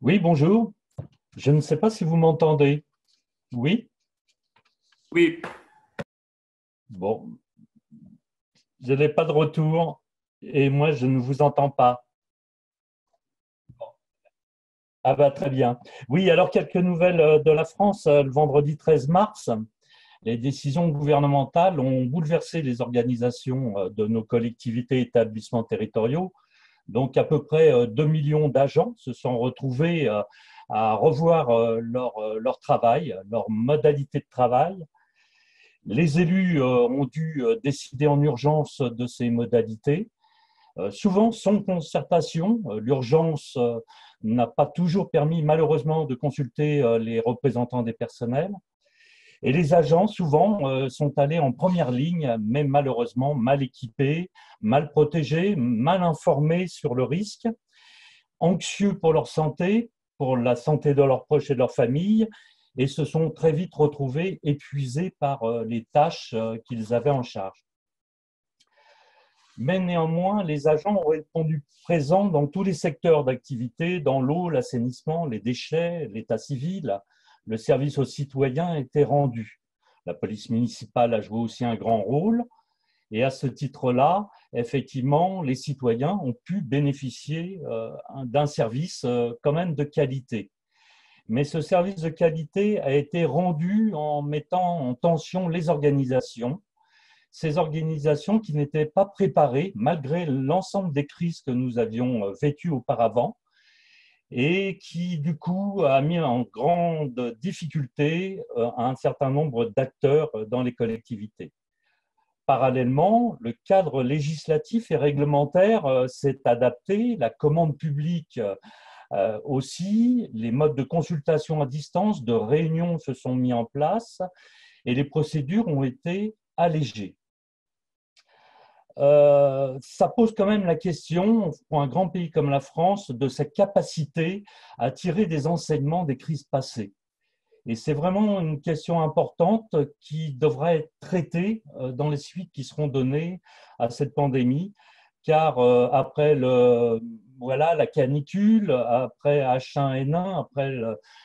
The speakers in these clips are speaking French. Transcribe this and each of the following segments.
Oui, bonjour. Je ne sais pas si vous m'entendez. Oui? Oui, Bon, je n'ai pas de retour et moi, je ne vous entends pas. Ah bah très bien. Oui, alors quelques nouvelles de la France. Le vendredi 13 mars, les décisions gouvernementales ont bouleversé les organisations de nos collectivités et établissements territoriaux. Donc à peu près 2 millions d'agents se sont retrouvés à revoir leur travail, leur modalité de travail. Les élus ont dû décider en urgence de ces modalités, souvent sans concertation. L'urgence n'a pas toujours permis malheureusement de consulter les représentants des personnels. Et les agents, souvent, sont allés en première ligne, mais malheureusement mal équipés, mal protégés, mal informés sur le risque, anxieux pour leur santé, pour la santé de leurs proches et de leurs familles, et se sont très vite retrouvés épuisés par les tâches qu'ils avaient en charge. Mais néanmoins, les agents ont répondu présents dans tous les secteurs d'activité, dans l'eau, l'assainissement, les déchets, l'état civil. Le service aux citoyens a été rendu. La police municipale a joué aussi un grand rôle. Et à ce titre-là, effectivement, les citoyens ont pu bénéficier d'un service quand même de qualité. Mais ce service de qualité a été rendu en mettant en tension les organisations, ces organisations qui n'étaient pas préparées malgré l'ensemble des crises que nous avions vécues auparavant et qui, du coup, a mis en grande difficulté un certain nombre d'acteurs dans les collectivités. Parallèlement, le cadre législatif et réglementaire s'est adapté, la commande publique aussi, les modes de consultation à distance, de réunion se sont mis en place et les procédures ont été allégées. Ça pose quand même la question, pour un grand pays comme la France, de sa capacité à tirer des enseignements des crises passées. Et c'est vraiment une question importante qui devrait être traitée dans les suites qui seront données à cette pandémie, car après voilà, la canicule, après H1N1, après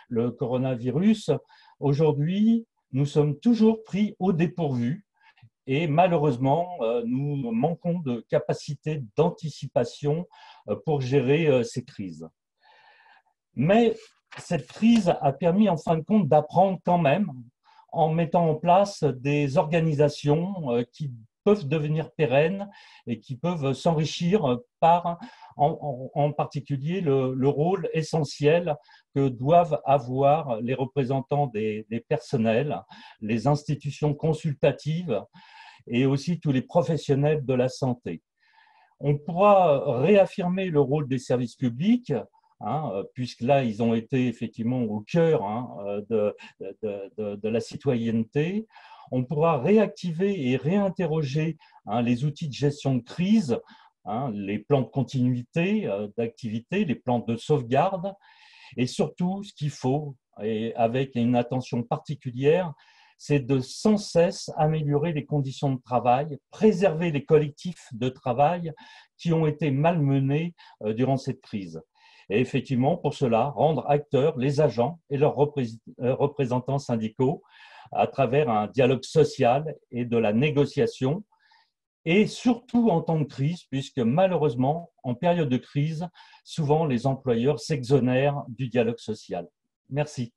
le coronavirus, aujourd'hui, nous sommes toujours pris au dépourvu et malheureusement, nous manquons de capacité d'anticipation pour gérer ces crises. Mais cette crise a permis en fin de compte d'apprendre quand même en mettant en place des organisations qui peuvent devenir pérennes et qui peuvent s'enrichir par en particulier le rôle essentiel que doivent avoir les représentants des personnels, les institutions consultatives et aussi tous les professionnels de la santé. On pourra réaffirmer le rôle des services publics, puisque là, ils ont été effectivement au cœur de la citoyenneté. On pourra réactiver et réinterroger les outils de gestion de crise, les plans de continuité d'activité, les plans de sauvegarde, et surtout, ce qu'il faut, et avec une attention particulière, c'est de sans cesse améliorer les conditions de travail, préserver les collectifs de travail qui ont été malmenés durant cette crise. Et effectivement, pour cela, rendre acteurs les agents et leurs représentants syndicaux à travers un dialogue social et de la négociation, et surtout en temps de crise, puisque malheureusement, en période de crise, souvent les employeurs s'exonèrent du dialogue social. Merci.